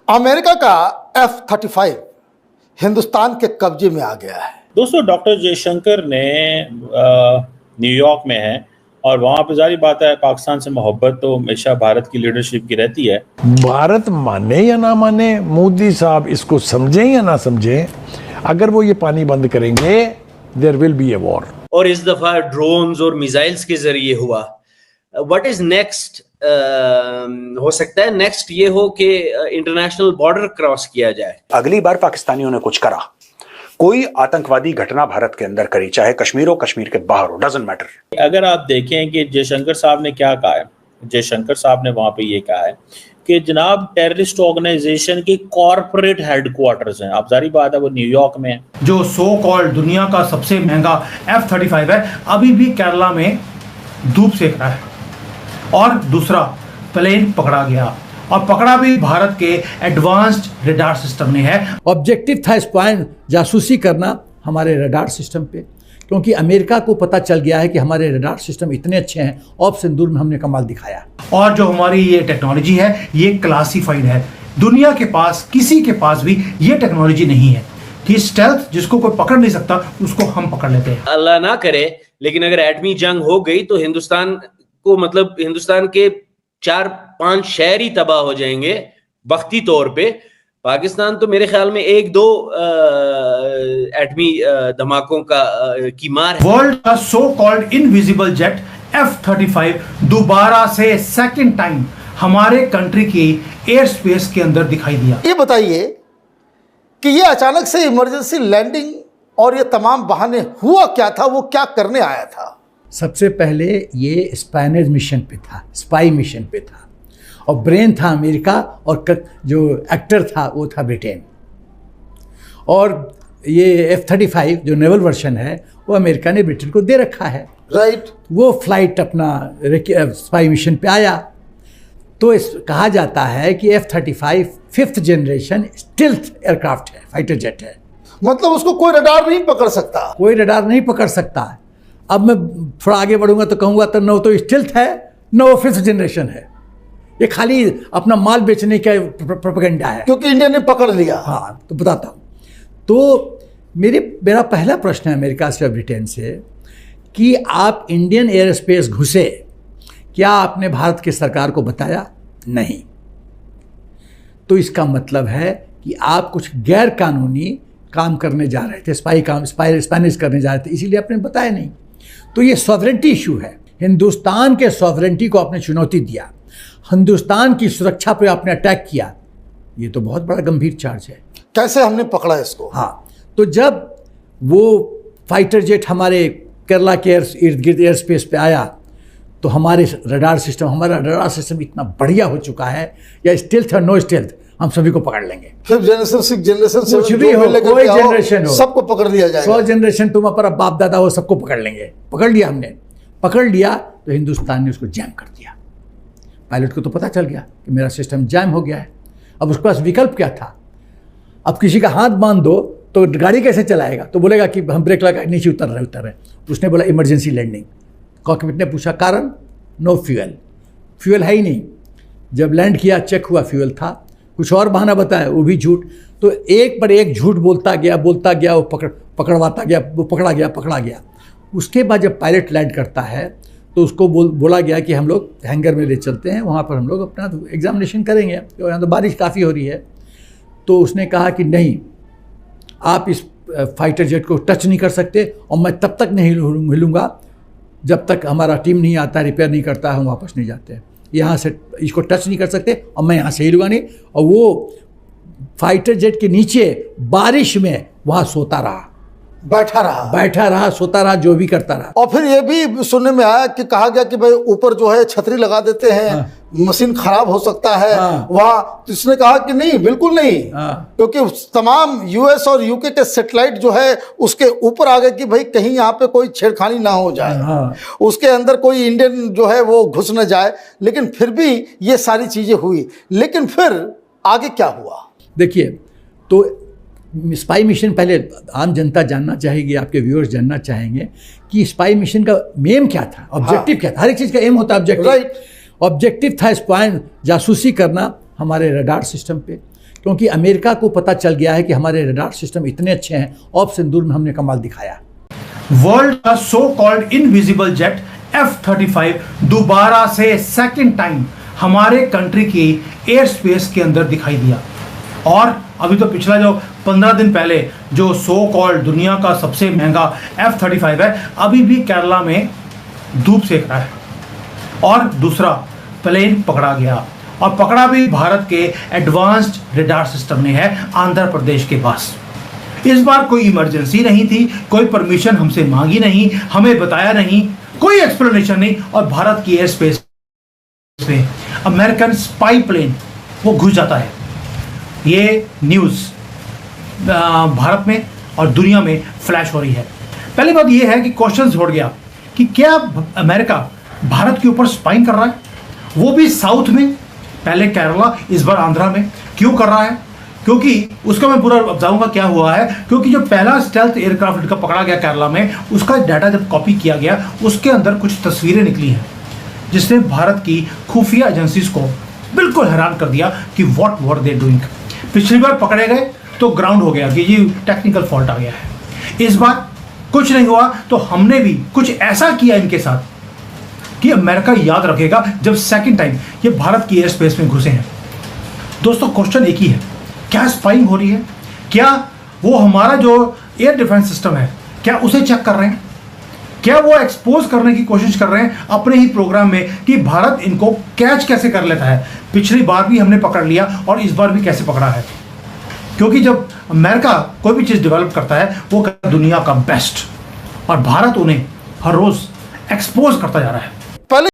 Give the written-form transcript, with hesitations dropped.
America का F-35 Hindustan के कब्जे में आ गया है। दोस्तों, डॉक्टर जयशंकर ने न्यूयॉर्क में है और वहाँ पे जारी बात है पाकिस्तान से मोहब्बत तो हमेशा भारत की लीडरशिप की रहती है। भारत माने या ना माने, मोदी साहब इसको समझें या ना समझें, अगर वो ये पानी बंद करेंगे there will be a war. और इस दफा ड्रोन्स और मिसाइल्स के जरिए हुआ। What is next? हो सकता है नेक्स्ट ये हो कि इंटरनेशनल बॉर्डर क्रॉस किया जाए। अगली बार पाकिस्तानियों ने कुछ करा, कोई आतंकवादी घटना भारत के अंदर करी, चाहे कश्मीर हो कश्मीर के बाहर हो, डजंट मैटर। अगर आप देखें कि जयशंकर साहब ने क्या कहा है, जयशंकर साहब ने वहां पे ये कहा है कि जनाब टेररिस्ट ऑर्गेनाइजेशन के कॉर्पोरेट हेडक्वार्टर्स हैं। अब जारी बात है वो न्यूयॉर्क में है। जो सो कॉल्ड दुनिया का सबसे महंगा F-35 है, अभी भी केरला में धूप सेक रहा है। और दूसरा प्लेन पकड़ा गया, और पकड़ा भी भारत के एडवांस्ड रडार सिस्टम ने है। ऑब्जेक्टिव था स्पाई जासूसी करना हमारे रडार सिस्टम पे, क्योंकि अमेरिका को पता चल गया है कि हमारे रडार सिस्टम इतने अच्छे हैं। ऑप सिंदूर में हमने कमाल दिखाया। और जो हमारी ये टेक्नोलॉजी है ये क्लासिफाइड है, दुनिया के पास किसी के पास भी ये टेक्नोलॉजी नहीं है कि स्टेल्थ जिसको कोई पकड़ नहीं सकता उसको हम पकड़ लेते हैं। अल्लाह ना करे, लेकिन अगर एटमी जंग हो गई तो हिंदुस्तान को, मतलब हिंदुस्तान के 4-5 शहर ही तबाह हो जाएंगे वक्ती तौर पे। पाकिस्तान तो मेरे ख्याल में 1-2 एटमी धमाकों की मार है। वर्ल्ड का so called invisible jet F-35 दोबारा से सेकंड टाइम हमारे कंट्री की एयर स्पेस के अंदर दिखाई दिया। ये बताइए कि ये अचानक से इमरजेंसी लैंडिंग और ये तमाम बहाने हुआ क्या था, वो क्या करने आया था? सबसे पहले ये स्पाइनेज मिशन पे था, स्पाई मिशन पे था, और ब्रेन था अमेरिका, और जो एक्टर था वो था ब्रिटेन। और ये F-35 जो नेवल वर्जन है वो अमेरिका ने ब्रिटेन को दे रखा है। राइट। वो फ्लाइट अपना स्पाई मिशन पे आया। तो कहा जाता है कि F-35 5th generation stealth aircraft है, फाइटर जेट है। मतलब उसको कोई रडार नहीं पकड़ सकता? कोई रडार नहीं पकड़ सकता। अब मैं थोड़ा आगे बढ़ूंगा तो कहूँगा तो न तो स्टील्थ है न वो 5th जनरेशन है। ये खाली अपना माल बेचने का प्रोपेगेंडा है, क्योंकि इंडिया ने पकड़ लिया। हाँ, तो बताता हूँ। तो मेरा पहला प्रश्न है अमेरिका से और ब्रिटेन से कि आप इंडियन एयर स्पेस घुसे, क्या आपने भारत की सरकार को बताया? नहीं। तो इसका मतलब है कि आप कुछ गैर कानूनी काम करने जा रहे थे, स्पाइनेज करने जा रहे थे, इसीलिए आपने बताया नहीं। तो ये सॉवरेंटी इशू है। हिंदुस्तान के सॉवरेंटी को आपने चुनौती दिया, हिंदुस्तान की सुरक्षा पे आपने अटैक किया। ये तो बहुत बड़ा गंभीर चार्ज है। कैसे हमने पकड़ा इसको? हाँ, तो जब वो फाइटर जेट हमारे केरला के इर्द गिर्द एयर स्पेस पे आया तो हमारा रडार सिस्टम इतना बढ़िया हो चुका है, या स्टेल्थ और नो स्टेल्थ, हम सभी को पकड़ लेंगे। 5th जनरेशन 6th जनरेशन से कुछ भी हो, कोई जनरेशन हो, सबको पकड़ लिया जाएगा। 100 जनरेशन तुम अपना बाप दादा हो, सबको पकड़ लेंगे। पकड़ लिया हमने, पकड़ लिया तो हिंदुस्तान ने उसको जैम कर दिया। पायलट को तो पता चल गया कि मेरा सिस्टम जैम हो गया है। अब उसके पास विकल्प क्या था? अब किसी का हाथ बांध दो तो गाड़ी कैसे चलाएगा? तो बोलेगा कि हम ब्रेक लगा नीचे उतर रहे। उसने बोला इमरजेंसी लैंडिंग। कॉकपिट ने पूछा कारण, नो फ्यूल है ही नहीं। जब लैंड किया चेक हुआ फ्यूल था, कुछ और बहाना बताया वो भी झूठ। तो एक पर एक झूठ बोलता गया, वो पकड़वाता गया, वो पकड़ा गया। उसके बाद जब पायलट लैंड करता है तो उसको बोला गया कि हम लोग हैंगर में ले चलते हैं, वहाँ पर हम लोग अपना एग्जामिनेशन करेंगे। यहाँ तो बारिश काफ़ी हो रही है। तो उसने कहा कि नहीं, आप इस फाइटर जेट को टच नहीं कर सकते, और मैं तब तक नहीं हिलूँगा जब तक हमारा टीम नहीं आता, रिपेयर नहीं करता, हम वापस नहीं जाते। यहाँ से इसको टच नहीं कर सकते और मैं यहाँ से हिलूँगा नहीं। और वो फाइटर जेट के नीचे बारिश में वहाँ सोता रहा, बैठा रहा, सोता रहा, जो भी करता रहा। और फिर ये भी सुनने में आया कि कहा गया कि भाई ऊपर जो है छतरी लगा देते हैं। हाँ। मशीन खराब हो सकता है। हाँ। वहाँ तो इसने कहा कि नहीं, बिल्कुल नहीं। हाँ। क्योंकि तमाम US और UK के सैटेलाइट जो है उसके ऊपर आ गए कि भाई कहीं यहाँ पे कोई छेड़खानी ना हो जाए। हाँ। उसके अंदर कोई इंडियन जो है वो घुस न जाए। लेकिन फिर भी ये सारी चीजें हुई। लेकिन फिर आगे क्या हुआ? देखिए, तो स्पाई मिशन, पहले आम जनता जानना चाहेगी, आपके व्यूअर्स जानना चाहेंगे कि स्पाई मिशन का एम क्या था, ऑब्जेक्टिव क्या था। हर एक चीज़ का एम होता है ऑब्जेक्टिव। राइट। ऑब्जेक्टिव था स्पाई जासूसी करना हमारे रडार सिस्टम पे, क्योंकि अमेरिका को पता चल गया है कि हमारे रडार सिस्टम इतने अच्छे हैं, ऑफ सिंदूर में हमने कमाल दिखाया। वर्ल्ड का so called invisible jet F-35 दोबारा से सेकंड टाइम हमारे कंट्री की एयर स्पेस के अंदर दिखाई दिया। और अभी तो पिछला जो 15 दिन पहले जो सो कॉल्ड दुनिया का सबसे महंगा F-35 है, अभी भी केरला में धूप सेक रहा है। और दूसरा प्लेन पकड़ा गया, और पकड़ा भी भारत के एडवांस्ड रडार सिस्टम ने है, आंध्र प्रदेश के पास। इस बार कोई इमरजेंसी नहीं थी, कोई परमिशन हमसे मांगी नहीं, हमें बताया नहीं, कोई एक्सप्लेनेशन नहीं, और भारत की एयर स्पेस में अमेरिकन स्पाई प्लेन वो घुस जाता है। ये न्यूज़ भारत में और दुनिया में फ्लैश हो रही है। पहली बात ये है कि क्वेश्चन छोड़ गया कि क्या अमेरिका भारत के ऊपर स्पाइंग कर रहा है, वो भी साउथ में, पहले केरला, इस बार आंध्रा में। क्यों कर रहा है? क्योंकि उसका मैं पूरा बताऊंगा क्या हुआ है। क्योंकि जो पहला स्टेल्थ एयरक्राफ्ट का पकड़ा गया केरला में, उसका डाटा जब कॉपी किया गया, उसके अंदर कुछ तस्वीरें निकली हैं जिसने भारत की खुफिया एजेंसीज को बिल्कुल हैरान कर दिया कि व्हाट वर दे डूइंग। पिछली बार पकड़े गए तो ग्राउंड हो गया कि ये टेक्निकल फॉल्ट आ गया है। इस बार कुछ नहीं हुआ तो हमने भी कुछ ऐसा किया इनके साथ कि अमेरिका याद रखेगा जब सेकंड टाइम ये भारत की एयर स्पेस में घुसे हैं। दोस्तों, क्वेश्चन एक ही है, क्या स्पाइंग हो रही है? क्या वो हमारा जो एयर डिफेंस सिस्टम है, क्या उसे चेक कर रहे हैं? क्या वो एक्सपोज करने की कोशिश कर रहे हैं अपने ही प्रोग्राम में कि भारत इनको कैच कैसे कर लेता है? पिछली बार भी हमने पकड़ लिया और इस बार भी कैसे पकड़ा है? क्योंकि जब अमेरिका कोई भी चीज़ डेवलप करता है वो करता है दुनिया का बेस्ट, और भारत उन्हें हर रोज़ एक्सपोज करता जा रहा है। पहले